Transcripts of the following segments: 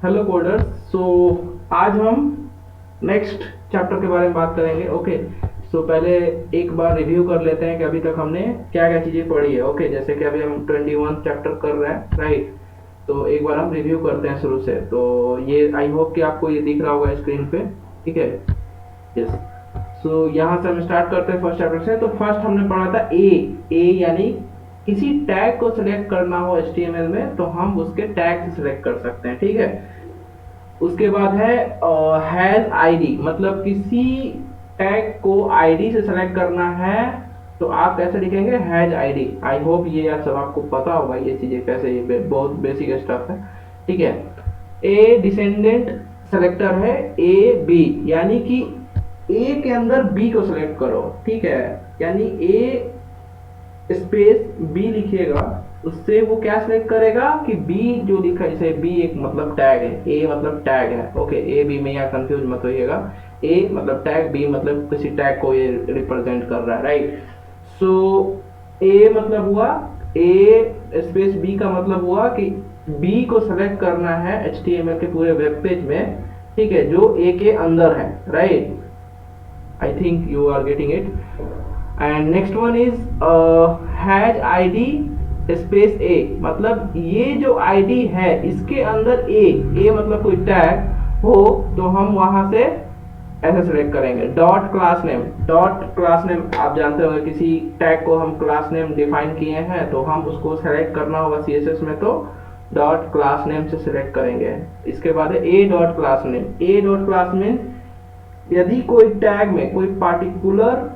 Hello coders. सो आज हम next chapter के बारे में बात करेंगे। ओके, सो पहले एक बार रिव्यू कर लेते हैं कि अभी तक हमने क्या क्या चीज़ें पढ़ी है। ओके, जैसे कि अभी हम 21 चैप्टर कर रहे हैं, राइट। तो एक बार हम रिव्यू करते हैं शुरू से। तो ये आई होप कि आपको ये दिख रहा होगा स्क्रीन पे, ठीक है। यस। सो यहाँ से हम स्टार्ट करते हैं फर्स्ट चैप्टर से। तो फर्स्ट हमने पढ़ा था ए यानी किसी टैग को सिलेक्ट करना हो HTML में तो हम उसके टैग से सिलेक्ट कर सकते हैं, ठीक है। उसके बाद है हैज आईडी, मतलब किसी टैग को आईडी से सेलेक्ट करना है तो आप कैसे लिखेंगे, हैज आईडी। आई होप ये यार सब आपको पता होगा ये चीजें कैसे, ये बहुत बेसिक स्टफ है, ठीक है। ए डिसेंडेंट सेलेक्टर है, ए बी यानी कि ए के अंदर बी को सिलेक्ट करो, ठीक है। यानी ए स्पेस बी लिखिएगा, उससे वो क्या सिलेक्ट करेगा कि बी जो लिखा है, जैसे बी एक मतलब टैग है, ए मतलब टैग है। ओके, ए बी में यहाँ कंफ्यूज मत होइएगा। ए मतलब टैग, बी मतलब किसी टैग को ये रिप्रेजेंट कर रहा है, राइट। सो ए मतलब हुआ, ए स्पेस बी का मतलब हुआ कि बी को सेलेक्ट करना है HTML के पूरे वेब पेज में, ठीक है, जो ए के अंदर है, right. I think you are getting it. And next one is has ID space A, मतलब ये जो आईडी है इसके अंदर ए मतलब कोई टैग हो तो हम वहां से ऐसे सेलेक्ट करेंगे। Dot class name, dot class name आप जानते होंगे, किसी टैग को हम क्लास नेम डिफाइन किए हैं तो हम उसको सेलेक्ट करना होगा CSS में, तो डॉट क्लास नेम से सिलेक्ट करेंगे। इसके बाद है ए डॉट क्लास नेम। ए डॉट क्लास नेम यदि कोई टैग में कोई पार्टिकुलर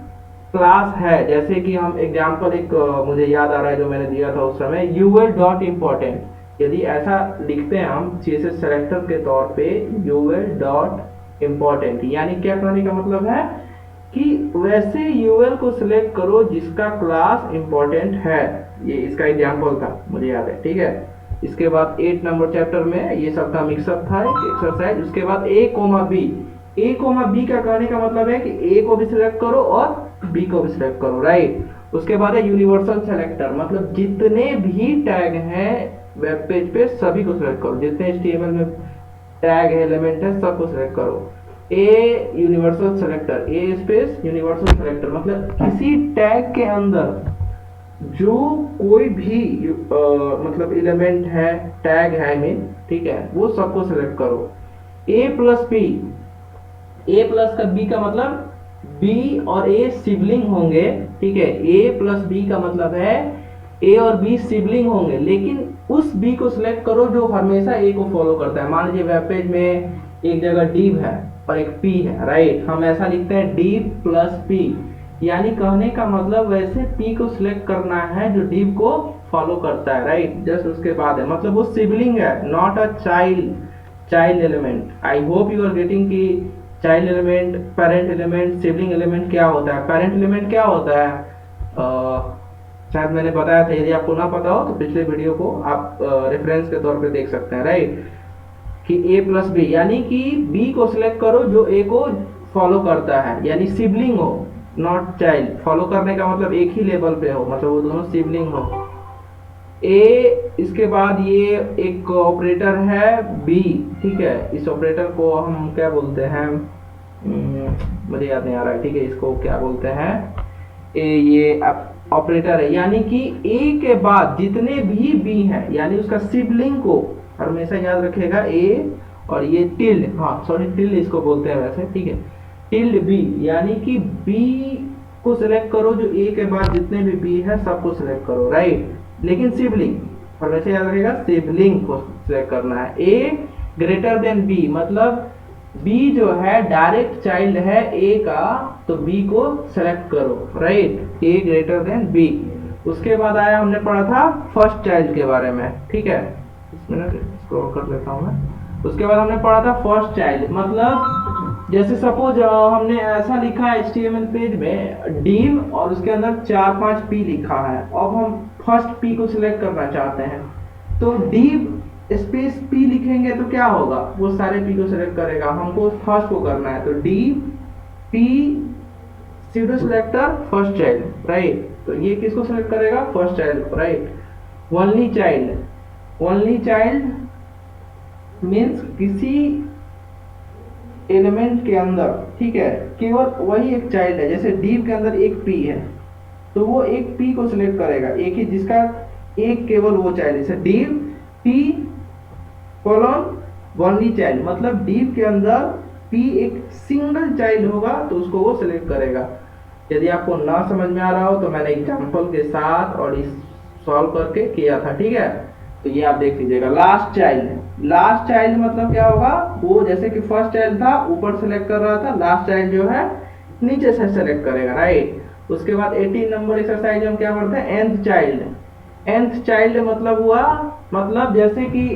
क्लास है, जैसे कि हम एग्जांपल एक मुझे याद आ रहा है जो मैंने दिया था उस समय, यूएल डॉट इम्पोर्टेंट, यदि ऐसा लिखते हैं हम CSS सेलेक्टर के तौर पे यूएल डॉट इम्पोर्टेंट, यानी क्या कहने का मतलब है कि वैसे यूएल को सिलेक्ट करो जिसका क्लास इम्पोर्टेंट है। ये इसका एग्जांपल था, मुझे याद है, ठीक है। इसके बाद 8 नंबर चैप्टर में ये सब का मिक्सअप था, एक एक्सरसाइज। उसके बाद ए कोमा बी, ए कोमा बी का कहने का मतलब है कि ए को भी सिलेक्ट करो और बी को भी सिलेक्ट करो, राइट। उसके बाद है यूनिवर्सल सेलेक्टर, मतलब जितने भी टैग हैं वेब पेज पे सभी को सिलेक्ट करो, जितने HTML में टैग है, एलिमेंट है, सबको सिलेक्ट करो। A universal selector, A space universal selector, मतलब किसी टैग के अंदर जो कोई भी मतलब एलिमेंट है, टैग है में, ठीक है, वो सबको सिलेक्ट करो। ए प्लस बी, ए प्लस का बी का मतलब बी और ए सिबलिंग होंगे, ठीक है। ए प्लस बी का मतलब है ए और बी सिबलिंग होंगे, लेकिन उस बी को सिलेक्ट करो जो हमेशा ए को फॉलो करता है। मान लीजिए वेब पेज में एक जगह div है और एक p है, राइट। हम ऐसा लिखते हैं div प्लस p, यानी कहने का मतलब वैसे p को सिलेक्ट करना है जो div को फॉलो करता है, राइट। जस्ट उसके बाद है, मतलब वो सिबलिंग है, not a child element. I hope you are getting कि child element, parent element, sibling element क्या होता है। पेरेंट एलिमेंट क्या होता है, शायद मैंने बताया था, यदि आपको ना पता हो तो पिछले वीडियो को आप रेफरेंस के तौर पे देख सकते हैं, राइट। कि ए प्लस बी, यानी कि बी को सिलेक्ट करो जो ए को फॉलो करता है, यानी सिबलिंग हो, नॉट चाइल्ड। फॉलो करने का मतलब एक ही लेवल पे हो, मतलब वो दोनों सिबलिंग हो। ए, इसके बाद ये एक ऑपरेटर है बी, ठीक है। इस ऑपरेटर को हम क्या बोलते हैं, मुझे याद नहीं आ रहा है, ठीक है। इसको क्या बोलते हैं, ये ऑपरेटर है, यानी कि ए के बाद जितने भी बी हैं, यानी उसका सिबलिंग को हमेशा याद रखेगा ए, और ये टिल्ड, हाँ सॉरी टिल्ड इसको बोलते हैं वैसे, ठीक है। टिल्ड बी, यानी कि बी को सिलेक्ट करो जो ए के बाद जितने भी बी है सबको सिलेक्ट करो, राइट। लेकिन सिबलिंग हमेशा याद रखेगा, सिबलिंग को सिलेक्ट करना है। ए ग्रेटर देन बी, मतलब बी जो है डायरेक्ट चाइल्ड है ए का, तो बी को सेलेक्ट करो, राइट। ए ग्रेटर देन बी। उसके बाद आया, हमने पढ़ा था फर्स्ट चाइल्ड के बारे में, ठीक है। इस मिनट स्क्रॉल कर लेता हूँ मैं। उसके बाद हमने पढ़ा था फर्स्ट चाइल्ड, मतलब जैसे सपोज हमने ऐसा लिखा है HTML पेज में div और उसके अंदर 4-5 p लिखा है, अब हम फर्स्ट p को सिलेक्ट करना चाहते हैं तो div स्पेस p लिखेंगे तो क्या होगा, वो सारे p को सिलेक्ट करेगा, हमको फर्स्ट को करना है तो div p pseudo selector first child, right. तो ये किसको सिलेक्ट करेगा, first child, right. Only child, only child means किसी एलिमेंट के अंदर, ठीक है, केवल वही एक चाइल्ड है। जैसे div के अंदर एक p है तो वो एक p को सिलेक्ट करेगा, एक ही जिसका एक केवल वो चाइल्ड, जैसे div p colon only child, मतलब div के अंदर p एक सिंगल चाइल्ड होगा तो उसको वो सिलेक्ट करेगा। यदि आपको ना समझ में आ रहा हो तो मैंने एग्जांपल के साथ और इस सॉल्व करके किया था, ठीक है। तो ये आप देख लीजिएगा। लास्ट चाइल्ड मतलब क्या होगा, वो जैसे कि फर्स्ट चाइल्ड था ऊपर सेलेक्ट कर रहा था, लास्ट चाइल्ड जो है नीचे से सेलेक्ट करेगा, राइट। उसके बाद 18 नंबर एक्सरसाइज हम क्या पढ़ते हैं, nth चाइल्ड मतलब हुआ, मतलब जैसे कि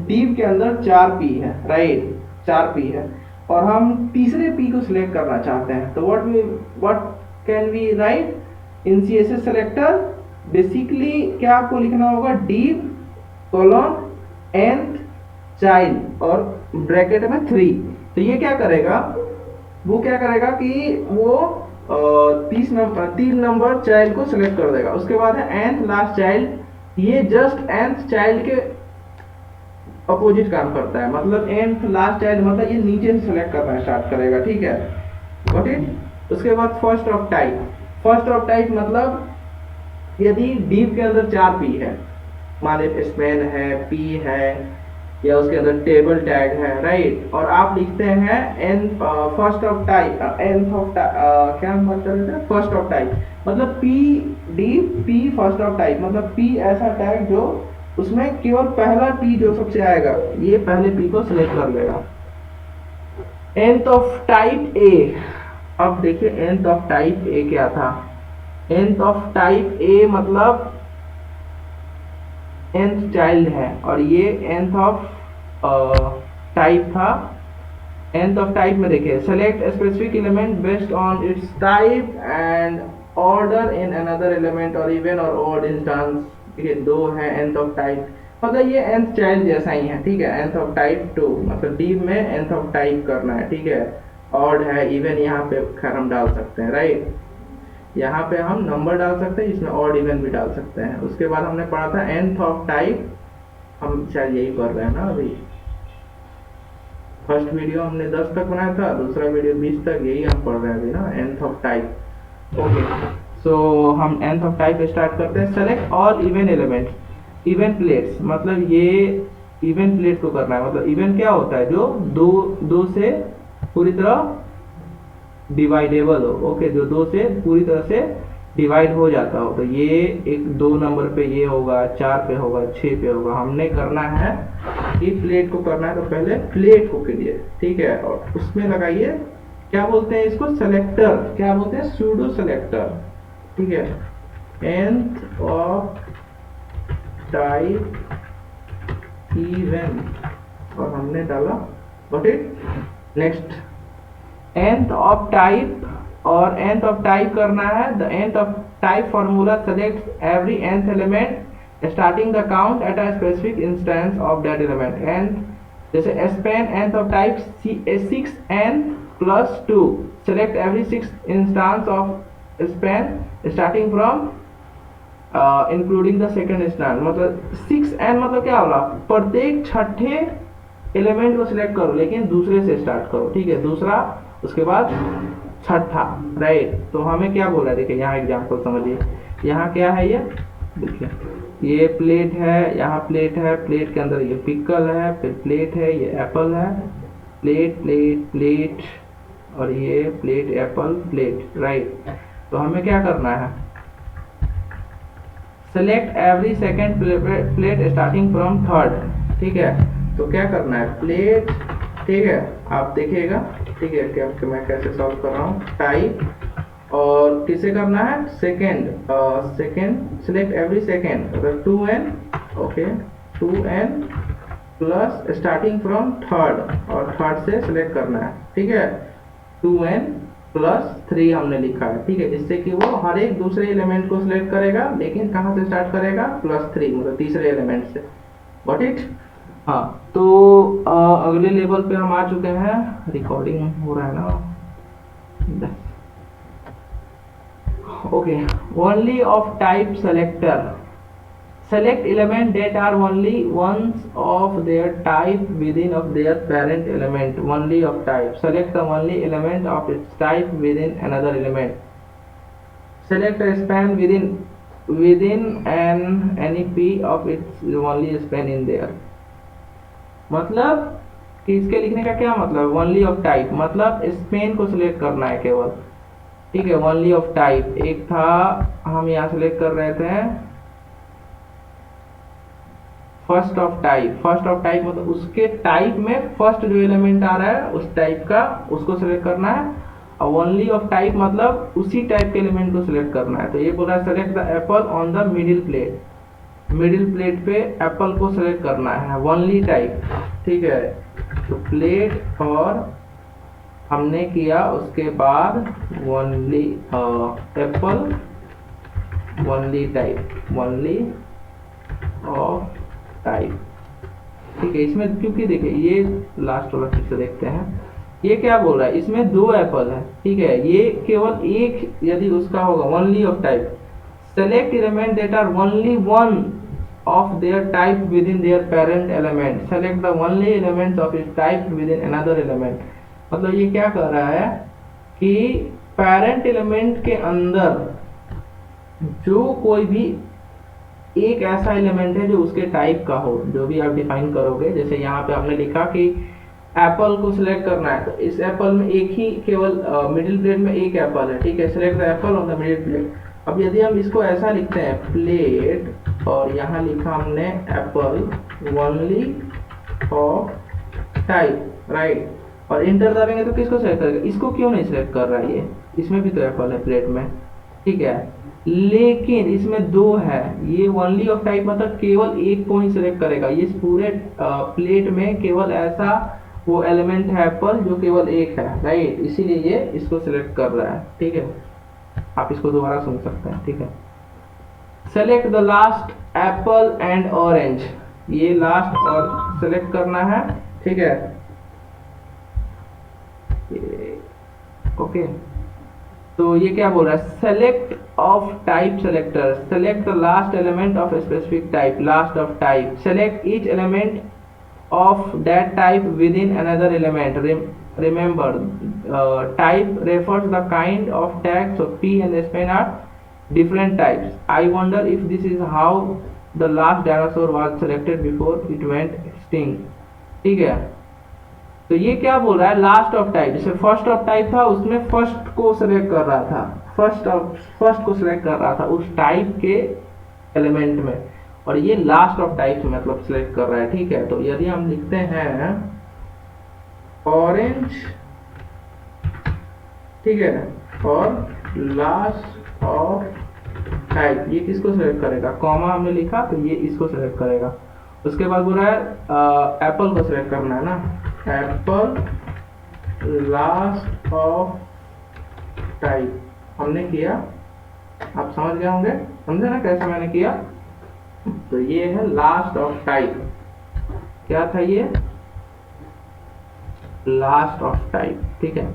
div के अंदर 4p है, राइट, 4p है और हम तीसरे p को सिलेक्ट करना चाहते हैं, तो what can we write in CSS selector. Basically क्या आपको लिखना होगा, div कोलन nth चाइल्ड और ब्रैकेट में 3। तो ये क्या करेगा, वो क्या करेगा कि वो 3 नंबर चाइल्ड को सिलेक्ट कर देगा। उसके बाद है nth लास्ट चाइल्ड, ये जस्ट nth चाइल्ड के अपोजिट काम करता है, मतलब nth लास्ट चाइल्ड मतलब ये नीचे से सेलेक्ट करना स्टार्ट करेगा, ठीक है, गॉट इट। उसके बाद फर्स्ट ऑफ टाइप मतलब यदि div के अंदर 4p है, मान लीजिए स्पेन है, p है या उसके अंदर टेबल टैग है, राइट, और आप लिखते हैं फर्स्ट ऑफ टाइप, क्या मतलब फर्स्ट ऑफ टाइप मतलब p div p first of type मतलब p ऐसा टैग जो उसमें केवल पहला p जो सबसे आएगा ये पहले p को सिलेक्ट कर लेगा। nth ऑफ टाइप a, अब देखिए nth ऑफ टाइप a क्या था, nth ऑफ टाइप a मतलब nth चाइल्ड है और ये nth ऑफ टाइप था। nth ऑफ टाइप में देखिए select specific element based on it's type and order in another element और इवन और ऑड इंस्टेंस, ये दो है nth ऑफ टाइप, मतलब ये nth चाइल्ड जैसा ही है, ठीक है। nth ऑफ टाइप 2 मतलब div में nth ऑफ टाइप करना है, ठीक है, ऑड है, इवन यहाँ पे खैर हम डाल सकते हैं, राइट, यहाँ पे हम नंबर डाल सकते हैं, इसमें ऑड इवन भी डाल सकते हैं। उसके बाद हमने पढ़ा था nth ऑफ टाइप, हम शायद यही कर रहे हैं ना अभी, फर्स्ट वीडियो हमने 10 तक बनाया था, दूसरा वीडियो 20 तक, यही हम पढ़ रहे हैं अभी ना, nth ऑफ टाइप। ओके, सो हम nth ऑफ टाइप स्टार्ट करते हैं। Select all even elements, even plates मतलब ये इवन प्लेट को करना है, मतलब इवन क्या होता है, जो दो से पूरी तरह डिवाइडेबल हो, ओके, जो 2 से पूरी तरह से डिवाइड हो जाता हो, तो ये एक 2 नंबर पे ये होगा, 4 पे होगा, 6 पे होगा। हमने करना है कि प्लेट को करना है, तो पहले प्लेट को कीजिए, ठीक है, और उसमें लगाइए क्या बोलते हैं इसको, सेलेक्टर, क्या बोलते हैं, सूडो सेलेक्टर, ठीक है। nth ऑफ टाइप इवन और हमने डाला, got it. Next nth of type, और nth ऑफ टाइप करना है, the nth of type formula select every nth element starting the count at a specific instance of that element. nth जैसे Spain nth of type 6n plus 2 select every 6 instance of Spain starting from including the second instance, मतलब 6n मतलब क्या होगा, प्रत्येक छठे element को select करो लेकिन दूसरे से स्टार्ट करो, ठीक है, दूसरा उसके बाद छठा, राइट। तो हमें क्या बोला है, देखिए यहाँ एग्जांपल समझिए, यहाँ क्या है, ये देखिए ये प्लेट है, यहाँ प्लेट है, प्लेट के अंदर ये पिकल है, फिर प्लेट है, ये एप्पल है, प्लेट प्लेट प्लेट और ये प्लेट एप्पल प्लेट, राइट। तो हमें क्या करना है, select every second plate starting from third, ठीक है। तो क्या करना है, प्लेट, ठीक है, आप देखिएगा, ठीक है, क्या मैं कैसे सॉल्व कर रहा हूँ, टाइप और किसे करना है, सेकेंड, सेलेक्ट एवरी सेकेंड, अगर 2n, okay, 2n plus starting from third और थर्ड से सिलेक्ट करना है, ठीक है, 2n प्लस 3 हमने लिखा है, ठीक है, जिससे कि वो हर एक दूसरे एलिमेंट को सिलेक्ट करेगा, लेकिन कहाँ से स्टार्ट करेगा, +3 मतलब तीसरे एलिमेंट से, गॉट इट। हाँ, तो अगले लेवल पे हम आ चुके हैं, रिकॉर्डिंग हो रहा है ना, okay. Only of type selector, select element that are only ones of their type within of their parent element, only of type, select the only element of its type within another element, select a span within an any p of its only span in there। मतलब कि इसके लिखने का क्या मतलब, only of type मतलब Spain को select करना है केवल, ठीक है। ओनली ऑफ टाइप एक था, हम यहाँ सिलेक्ट कर रहे थे first of type, first of type मतलब उसके टाइप में फर्स्ट जो एलिमेंट आ रहा है उस टाइप का उसको सिलेक्ट करना है, और ओनली ऑफ टाइप मतलब उसी टाइप के एलिमेंट को सिलेक्ट करना है। तो ये बोला select the Apple on the middle plate, middle plate पे एप्पल को सिलेक्ट करना है, ओनली टाइप, ठीक है। तो प्लेट और हमने किया, उसके बाद only Apple only type, only of type, ठीक है। इसमें क्योंकि देखिए ये लास्ट वाला फिर से देखते हैं, ये क्या बोल रहा है, इसमें दो एप्पल है, ठीक है। ये केवल एक यदि उसका होगा only of type, select element that are only one of their type within their parent element, select the only elements of its type within another element। मतलब ये क्या कर रहा है कि पेरेंट एलिमेंट के अंदर जो कोई भी एक ऐसा एलिमेंट है जो उसके टाइप का हो, जो भी आप डिफाइन करोगे। जैसे यहाँ पे हमने लिखा कि एप्पल को सिलेक्ट करना है, तो इस एप्पल में एक ही केवल मिडिल प्लेट में एक एप्पल है, ठीक है। Select the Apple on the middle plate. अब यदि हम इसको ऐसा लिखते हैं प्लेट और यहाँ लिखा हमने Apple only of type, right, और इंटर दबाएंगे तो किसको सेलेक्ट करेगा, इसको क्यों नहीं सिलेक्ट कर रहा है, ये इसमें भी तो एप्पल है प्लेट में, ठीक है। लेकिन इसमें दो है, ये ओनली ऑफ टाइप मतलब केवल एक को ही सिलेक्ट करेगा, ये पूरे प्लेट में केवल ऐसा वो एलिमेंट है एप्पल जो केवल एक है, राइट, इसीलिए ये इसको सिलेक्ट कर रहा है, ठीक है। आप इसको दोबारा सुन सकते हैं, ठीक है। Select the last Apple and orange, ये लास्ट और सेलेक्ट करना है, ठीक है, ओके। तो ये क्या बोल रहा है, select of type selector, select the last element of specific type, last of type, select each element of that type within another element। Remember, type refers the kind of tag, so p and span are different types। I wonder if this is how the last dinosaur was selected before it went extinct, ठीक है। तो ये क्या बोल रहा है, last of type, जैसे first of type था उसमें फर्स्ट को सिलेक्ट कर रहा था, फर्स्ट को सिलेक्ट कर रहा था उस टाइप के एलिमेंट में, और ये लास्ट ऑफ टाइप मतलब सिलेक्ट कर रहा है, ठीक है। तो यदि हम लिखते हैं ऑरेंज, ठीक है, और लास्ट ऑफ टाइप, ये किसको सिलेक्ट करेगा, कॉमा हमने लिखा तो ये इसको सिलेक्ट करेगा। उसके बाद बोल रहा है एप्पल को सिलेक्ट करना है ना, एप्पल लास्ट ऑफ टाइप हमने किया, आप समझ गए होंगे, समझे ना कैसे मैंने किया। तो ये है लास्ट ऑफ टाइप, क्या था ये, लास्ट ऑफ टाइप, ठीक है।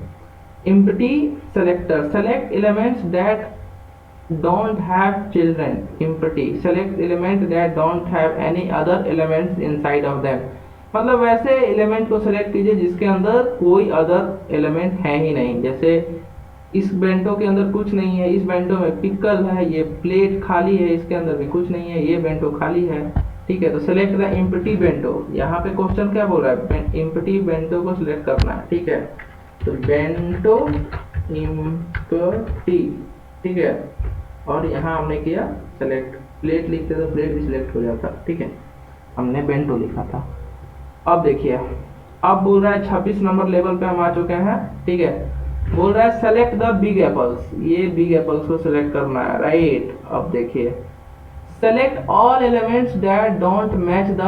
Empty selector, select elements that don't have children, empty select element that don't have any other elements inside of them, मतलब वैसे एलिमेंट को सिलेक्ट कीजिए जिसके अंदर कोई अदर एलिमेंट है ही नहीं। जैसे इस बेंटो के अंदर कुछ नहीं है, इस बेंटो में पिकल है, ये प्लेट खाली है, इसके अंदर भी कुछ नहीं है, ये बेंटो खाली है, ठीक है। तो सिलेक्ट द एम्प्टी बेंटो, यहाँ पे क्वेश्चन क्या बोल रहा है, एम्प्टी बेंटो को सिलेक्ट करना है, ठीक है। तो बेंटो एम्प्टी, ठीक है, और यहाँ हमने किया सेलेक्ट, प्लेट लिखते तो प्लेट भी सिलेक्ट हो जाता, ठीक है, हमने बेंटो लिखा था। अब देखिए, अब बोल रहा है 26 नंबर लेवल पे हम आ चुके हैं, ठीक है। बोल रहा है सेलेक्ट द बिग एप्पल्स, ये बिग एप्पल्स को सिलेक्ट करना है, राइट। अब देखिए, select all elements that don't match the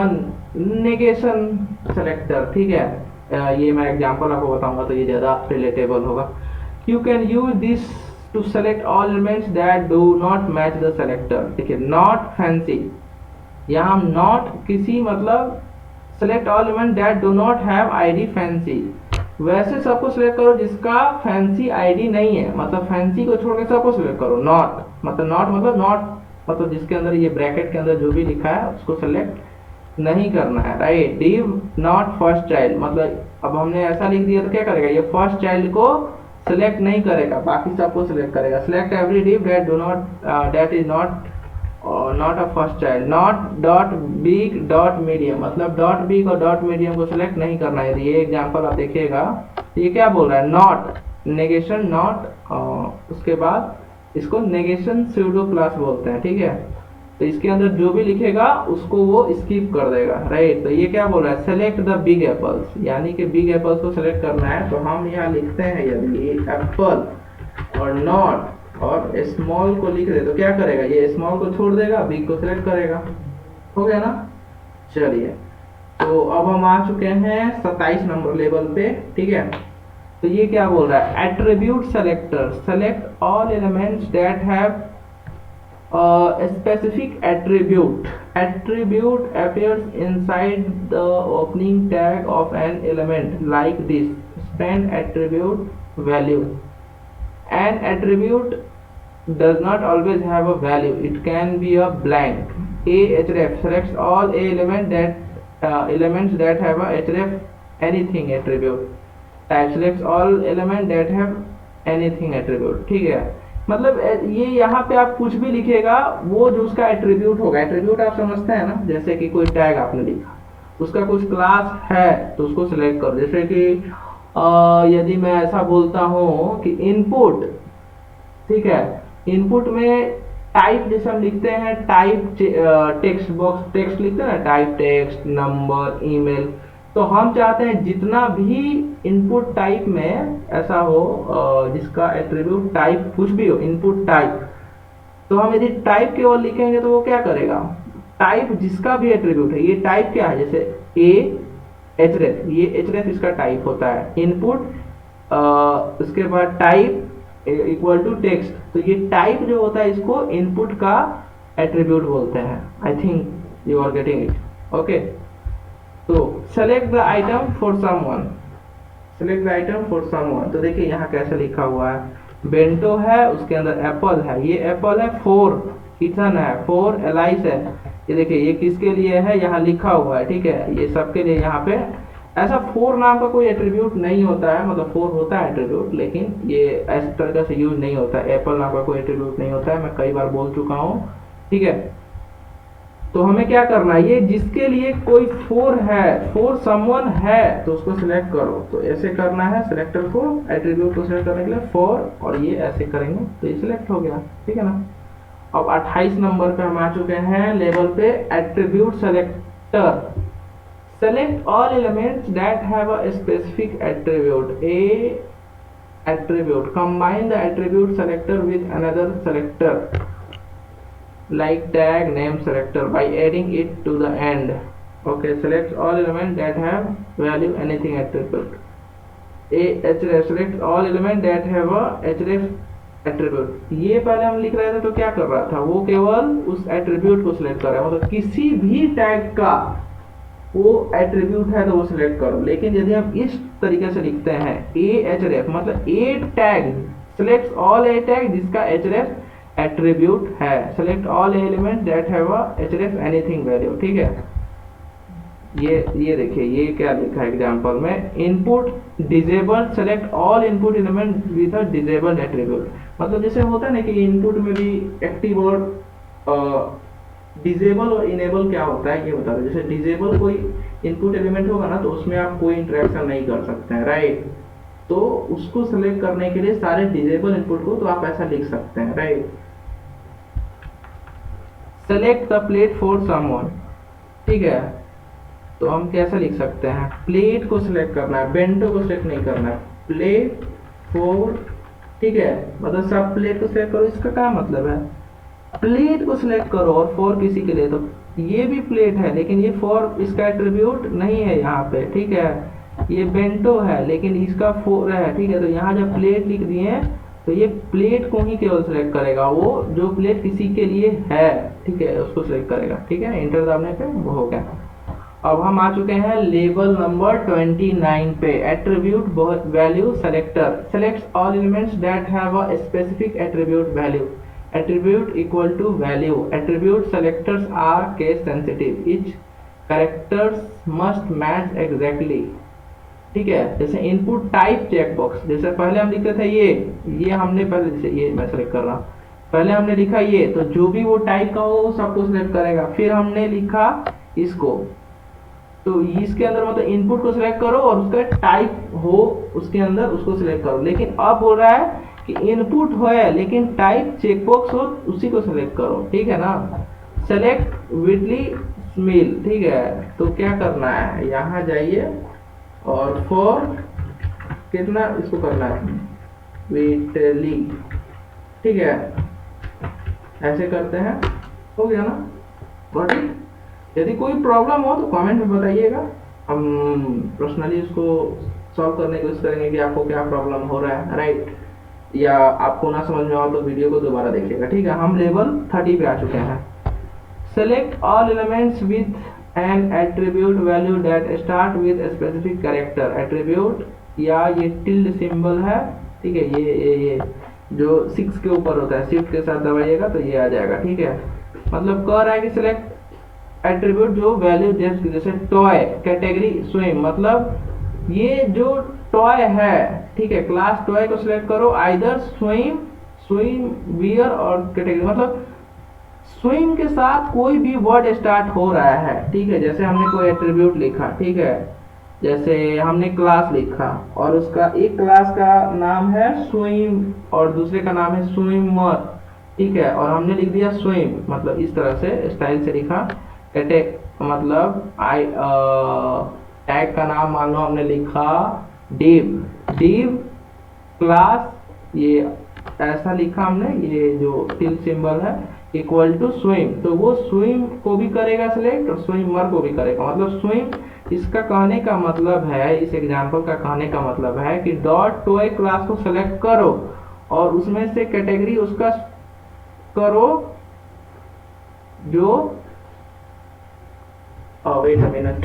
negation selector, ठीक है। ये मैं एग्जांपल आपको बताऊंगा तो ये ज्यादा रिलेटेबल होगा। You can use this to select all elements that do not match the selector, देखिए, नॉट फैंसी, यहाँ नॉट किसी मतलब select all element that do not have ID fancy, वैसे सबको सिलेक्ट करो जिसका फैंसी आईडी नहीं है, मतलब फैंसी को छोड़ के सबको सिलेक्ट करो। नॉट मतलब नॉट मतलब जिसके अंदर ये ब्रैकेट के अंदर जो भी लिखा है उसको सेलेक्ट नहीं करना है, right. Div not first child, मतलब अब हमने ऐसा लिख दिया तो क्या करेगा, ये फर्स्ट चाइल्ड को सिलेक्ट नहीं करेगा, बाकी सबको सिलेक्ट करेगा। Select every div that do not that is not a first child. Not dot big dot medium, मतलब डॉट बिग और डॉट मीडियम को सिलेक्ट नहीं करना है। ये एग्जांपल आप देखिएगा, ये क्या बोल रहा है, नॉट नेगेशन नॉट, उसके बाद इसको नेगेशन स्यूडो क्लास बोलते हैं, ठीक है। तो इसके अंदर जो भी लिखेगा उसको वो स्किप कर देगा, राइट। तो ये क्या बोल रहा है, सेलेक्ट द बिग एप्पल्स, यानी कि बिग एप्पल्स को सेलेक्ट करना है। तो हम यहाँ लिखते हैं यदि एप्पल और नॉट और स्मॉल को लिख दे तो क्या करेगा, ये स्मॉल को छोड़ देगा, बिग को सिलेक्ट करेगा, हो गया ना। चलिए, तो अब हम आ चुके हैं 27 नंबर लेवल पे, ठीक है। तो ये क्या बोल रहा है, attribute selector select all elements that have specific attribute. Attribute appears inside the opening tag of an element like this. Spend attribute value. An attribute does not always have a value. It can be a blank. A href selects all a elements that have a href anything attribute. Type selects all elements that have anything attribute, ठीक है। मतलब ये यहाँ पे आप कुछ भी लिखेगा वो जो उसका एट्रीब्यूट होगा, एट्रीब्यूट आप समझते हैं ना, जैसे कि कोई टैग आपने लिखा, उसका कुछ क्लास है तो उसको सिलेक्ट करो। जैसे कि यदि मैं ऐसा बोलता हूँ कि इनपुट, ठीक है, इनपुट में टाइप जैसे हम लिखते हैं, टाइप टेक्स्ट बॉक्स टेक्स्ट लिखते हैं ना, टाइप टेक्स्ट नंबर ईमेल, तो हम चाहते हैं जितना भी इनपुट टाइप में ऐसा हो जिसका एट्रीब्यूट टाइप कुछ भी हो, इनपुट टाइप, तो हम यदि टाइप केवल लिखेंगे तो वो क्या करेगा, टाइप जिसका भी एट्रीब्यूट है, ये टाइप क्या है, जैसे ए एचरेफ, ये एचरेफ इसका टाइप होता है, इनपुट उसके बाद टाइप इक्वल टू टेक्स्ट, तो ये टाइप जो होता है इसको इनपुट का एट्रीब्यूट बोलते हैं। I think you are getting it, okay. तो select the item for someone, select the item for someone, तो देखिए यहाँ कैसे लिखा हुआ है, बेंटो है, उसके अंदर एप्पल है, ये एप्पल है, फॉर इथन है, फॉर एलाइस है, ये देखिए ये किसके लिए है यहाँ लिखा हुआ है, ठीक है, ये सबके लिए यहाँ पे। ऐसा फॉर नाम का कोई एट्रीब्यूट नहीं होता है, मतलब फॉर होता है एट्रीब्यूट, लेकिन ये इस तरह से यूज नहीं होता है, एप्पल नाम का कोई एट्रीब्यूट नहीं होता है, मैं कई बार बोल चुका हूँ, ठीक है। तो हमें क्या करना है, ये जिसके लिए कोई फॉर है, फॉर समवन है, तो उसको सिलेक्ट करो, तो ऐसे करना है, सिलेक्टर को एट्रीब्यूट को सिलेक्ट करने के लिए फॉर, और ये ऐसे करेंगे तो ये सिलेक्ट हो गया, ठीक है ना। अब 28 नंबर पे हम आ चुके हैं लेवल पे, attribute selector select all elements that have a specific attribute. A attribute combine the attribute selector with another selector like tag name selector by adding it to the end. Okay, select all elements that have value anything attribute. A href select all elements that have a href attribute. ये पहले हम लिख रहे थे तो क्या कर रहा था, वो केवल उस एट्रीब्यूट को सिलेक्ट कर रहा है, मतलब किसी भी टैग का वो एट्रीब्यूट है तो वो सिलेक्ट करो। लेकिन यदि हम इस तरीके से लिखते हैं ए href, मतलब ए टैग सिलेक्ट ऑल ए टैग जिसका href एट्रीब्यूट है, select all element that have a href anything value, ठीक है। ये देखिए ये क्या लिखा है एग्जांपल में, input disable select all input element with a disable attribute, मतलब जैसे होता है ना कि इनपुट में भी एक्टिव और डिसेबल और इनेबल क्या होता है ये बता दो। जैसे डिसेबल कोई इनपुट एलिमेंट होगा ना तो उसमें आप कोई इंटरेक्शन नहीं कर सकते हैं, राइट। तो उसको सेलेक्ट करने के लिए सारे डिसेबल इनपुट को तो आप ऐसा लिख सकते हैं, right. Select the plate for someone, ठीक है, तो हम कैसे लिख सकते हैं, प्लेट को सिलेक्ट करना है, बेंटो को सिलेक्ट नहीं करना है, प्लेट फॉर, ठीक है, मतलब सब प्लेट को सिलेक्ट करो, इसका क्या मतलब है, प्लेट को सिलेक्ट करो और फॉर किसी के लिए, तो ये भी प्लेट है लेकिन ये फॉर इसका एट्रीब्यूट नहीं है यहाँ पे, ठीक है, ये बेंटो है लेकिन इसका फॉर है, ठीक है। तो यहाँ जब प्लेट लिख दिए तो ये प्लेट को ही केवल सिलेक्ट करेगा, वो जो प्लेट किसी के लिए है, ठीक है, उसको सिलेक्ट करेगा, ठीक है। इंटर दबाने पे वो हो गया। अब हम आ चुके हैं लेवल नंबर 29 पे, attribute value selector selects all elements that have a specific attribute value. attribute equal to value, attribute selectors are case sensitive, each characters must match exactly। ठीक है, जैसे इनपुट टाइप चेकबॉक्स, जैसे पहले हम लिखते थे ये हमने पहले, जैसे ये मैं सेलेक्ट कर रहा हूँ, पहले हमने लिखा ये, तो जो भी वो टाइप का हो वो सबको सिलेक्ट करेगा। फिर हमने लिखा इसको, तो इसके अंदर मतलब इनपुट को सिलेक्ट करो और उसका टाइप हो उसके अंदर उसको सिलेक्ट करो। लेकिन अब हो रहा है कि इनपुट हो लेकिन टाइप चेकबॉक्स हो, उसी को सिलेक्ट करो। ठीक है ना, सेलेक्ट विडली स्मेल। ठीक है, तो क्या करना है, यहाँ जाइए और फॉर कितना इसको करना है, विडली। ठीक है, ऐसे करते हैं, हो गया ना। Got it. यदि कोई प्रॉब्लम हो तो कमेंट में बताइएगा, हम पर्सनली उसको सॉल्व करने की कोशिश करेंगे कि आपको क्या प्रॉब्लम हो रहा है, राइट। या आपको ना समझ में आओ तो वीडियो को दोबारा देखिएगा। ठीक है, हम लेवल 30 पे आ चुके हैं। Select all elements with N attribute value that start with specific character. Attribute या ये टिल्ड सिंबल है, ठीक है, ये जो 6 के ऊपर होता है, शिफ्ट के साथ दबाइएगा तो ये आ जाएगा। ठीक है, मतलब कह रहा है कि सिलेक्ट एट्रीब्यूट जो वैल्यू जैसे टॉय कैटेगरी स्विम, मतलब ये जो टॉय है, ठीक है, क्लास टॉय को सिलेक्ट करो, आइदर स्विम, स्विम वियर और कैटेगरी, मतलब स्विम के साथ कोई भी वर्ड स्टार्ट हो रहा है। ठीक है, जैसे हमने कोई एट्रीब्यूट लिखा, ठीक है, जैसे हमने क्लास लिखा और उसका एक क्लास का नाम है स्विम और दूसरे का नाम है स्विमर। ठीक है, और हमने लिख दिया स्विम, मतलब इस तरह से स्टाइल से लिखा। मतलब टैग का नाम मान लो हमने लिखा डिव, डिव क्लास, ये ऐसा लिखा हमने, ये जो टिल सिंबल है इक्वल टू स्विम, तो वो स्विम को भी करेगा सिलेक्ट और स्विमर को भी करेगा। मतलब स्विम, इसका कहने का मतलब है, इस एग्जांपल का कहने का मतलब है कि डॉट टॉय क्लास को सेलेक्ट करो और उसमें से कैटेगरी उसका करो जो wait a minute,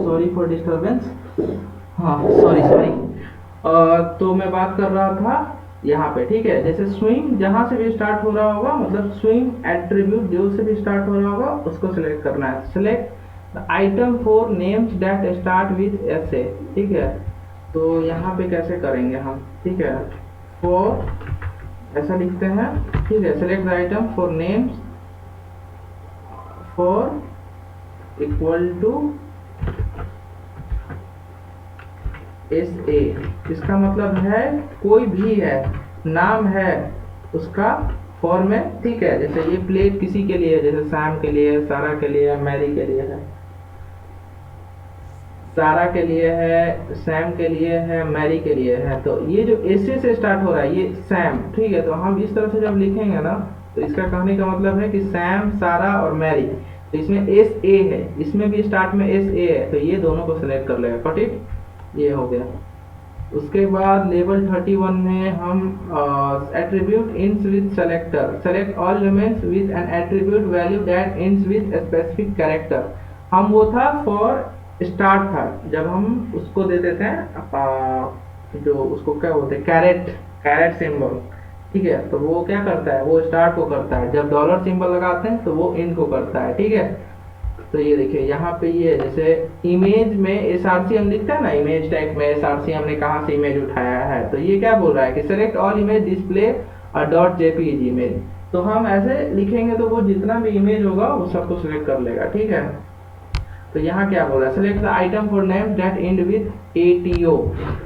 sorry for disturbance. हाँ, सॉरी। तो मैं बात कर रहा था यहाँ पे। ठीक है, जैसे स्विंग जहां से भी स्टार्ट हो रहा होगा, मतलब स्विंग एट्रीब्यूट जो से भी स्टार्ट हो रहा होगा उसको सिलेक्ट करना है। Select the item for names that start with S A. ठीक है, तो यहाँ पे कैसे करेंगे हम, ठीक है, फॉर ऐसा लिखते हैं। ठीक है, select the item for names for equal to S A. इसका मतलब है कोई भी है, नाम है उसका फॉर में। ठीक है, जैसे ये प्लेट किसी के लिए है, जैसे सैम के लिए, सारा के लिए, मैरी के लिए है, सारा के लिए है, सैम के लिए है, मैरी के लिए है। तो ये जो एस से स्टार्ट हो रहा है ये सैम। ठीक है, तो हम इस तरह से जब लिखेंगे ना, तो इसका कहने का मतलब है कि सैम, सारा और मैरी, तो इसमें एस ए है, इसमें भी स्टार्ट में एस ए है, तो ये दोनों को सिलेक्ट कर लेगा। गॉट इट, ये हो गया। उसके बाद लेवल 31 में हम attribute ends with selector. Select all elements with N attribute value that ends with specific character. हम वो था फॉर स्टार्ट था, जब हम उसको देते थे जो उसको क्या बोलते हैं, कैरेट सिंबल। ठीक है, तो वो क्या करता है, वो स्टार्ट को करता है। जब डॉलर सिंबल लगाते हैं तो वो इन को करता है। ठीक है, तो ये देखिए यहाँ पे ये जैसे इमेज में एसआरसी हम लिखते हैं ना, इमेज टैग में एसआरसी हमने कहाँ से इमेज उठाया है, तो ये क्या बोल रहा है कि सेलेक्ट ऑल इमेज डिस्प्ले और डॉट जेपीईजी इमेज। तो हम ऐसे लिखेंगे तो वो जितना भी इमेज होगा वो सबको सिलेक्ट कर लेगा। ठीक है, तो यहाँ क्या बोल रहा है, select the item for name that and with ATO.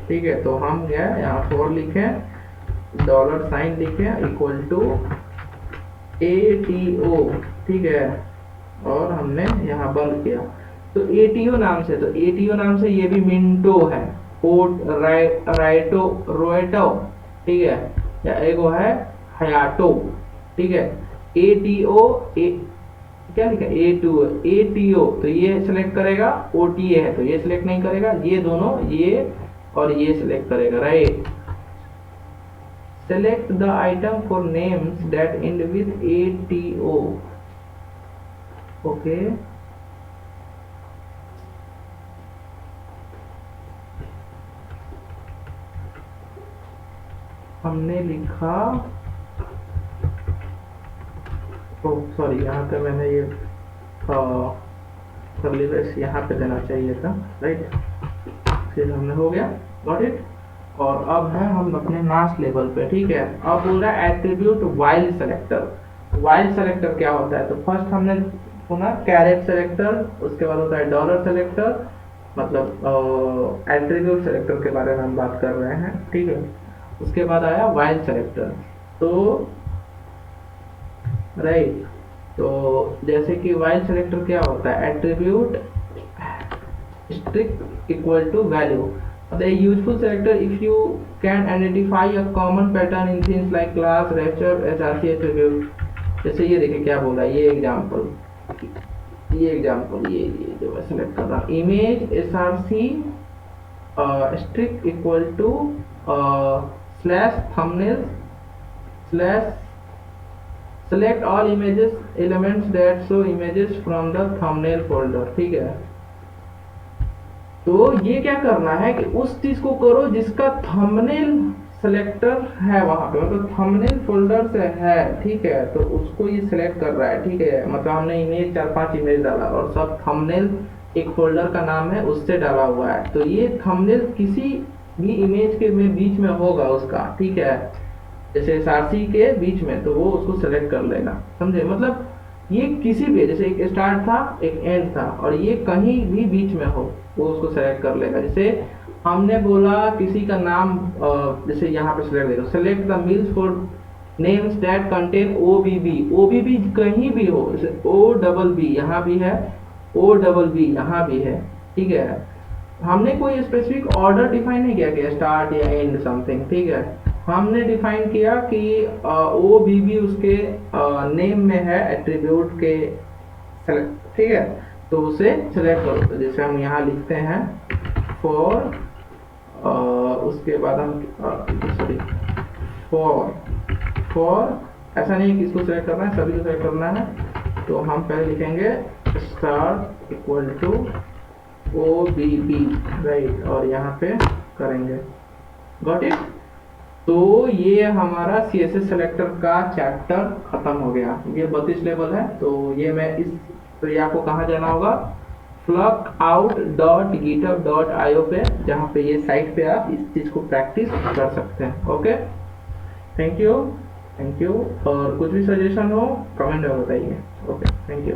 ठीक है, तो हम क्या यहाँ फॉर लिखें, डॉलर साइन लिखें इक्वल टू ATO, ठीक है, और हमने यहाँ बंद किया। तो ATO नाम से, तो ATO नाम से ये भी मिंटो है, राइटो रोएटो, ठीक है, या एक वो है हयाटो, ठीक है। ATO क्या लिखा है, ATO, तो ये सिलेक्ट करेगा। OTA है तो ये सिलेक्ट नहीं करेगा, ये दोनों, ये और ये सिलेक्ट करेगा, right. Select the item for names that end with ATO. Okay. हमने लिखा, ओ सॉरी, यहाँ पे मैंने ये करली ब्रेस यहाँ पे देना चाहिए था, राइट। फिर हमने हो गया, गॉट इट। और अब है हम अपने मास लेवल पे, ठीक है। अब बोल रहा है attribute while selector. While selector क्या होता है, तो फर्स्ट हमने सुना कैरेट सेलेक्टर, उसके बाद होता है डॉलर सेलेक्टर, मतलब एट्रीब्यूट सेलेक्टर के बारे में हम बात कर रहे हैं, ठीक है। उसके बाद आया वाइल सेलेक्टर, तो राइट, तो जैसे कि वाइल सेलेक्टर क्या होता है, attribute strict equal to value. The useful selector if you can identify a common pattern in things like class, register, src attribute. जैसे ये देखिए क्या बोल रहा है, ये एग्जांपल, ये जो मैं सेलेक्ट कर रहा हूँ, image src strict equal to slash thumbnail slash select all images elements that show images from the thumbnail folder, ठीक है। तो ये क्या करना है कि उस चीज को करो जिसका थंबनेल सेलेक्टर है वहां पे, मतलब थंबनेल फोल्डर से है, ठीक है। तो उसको ये सिलेक्ट कर रहा है, ठीक है। मतलब हमने इमेज 4-5 इमेज डाला और सब थंबनेल एक फोल्डर का नाम है उससे डाला हुआ है, तो ये थंबनेल किसी भी इमेज के में बीच में होगा उसका, ठीक है। जैसे सारसी के बीच में, तो वो उसको सेलेक्ट कर लेगा, समझे। मतलब ये किसी भी, जैसे एक स्टार्ट था एक एंड था, और ये कहीं भी बीच में हो वो उसको सेलेक्ट कर लेगा। जैसे हमने बोला किसी का नाम, जैसे यहाँ पे सेलेक्ट देखो, select the meals for names that contain OBB कहीं भी हो, जैसे OBB यहाँ भी है, OBB यहाँ भी है, ठीक है। हमने कोई स्पेसिफिक ऑर्डर डिफाइन नहीं किया कि स्टार्ट या एंड समथिंग, ठीक है। हमने डिफाइन किया कि OBB उसके नेम में है, एट्रीब्यूट के, ठीक है। तो उसे सेलेक्ट करो, तो जैसे हम यहाँ लिखते हैं फॉर, उसके बाद हम सॉरी फॉर ऐसा नहीं कि इसको सेलेक्ट करना है, सभी को सेलेक्ट करना है। तो हम पहले लिखेंगे star equal to OBB, right, और यहाँ पे करेंगे, गॉट इट। तो ये हमारा CSS सेलेक्टर का चैप्टर खत्म हो गया। ये 32 लेवल है, तो ये मैं इस, तो ये आपको कहाँ जाना होगा, pluckout.github.io पे, जहाँ पे ये साइट पे आप इस चीज़ को प्रैक्टिस कर सकते हैं। Okay, thank you. और कुछ भी सजेशन हो कमेंट में बताइए। Okay, thank you.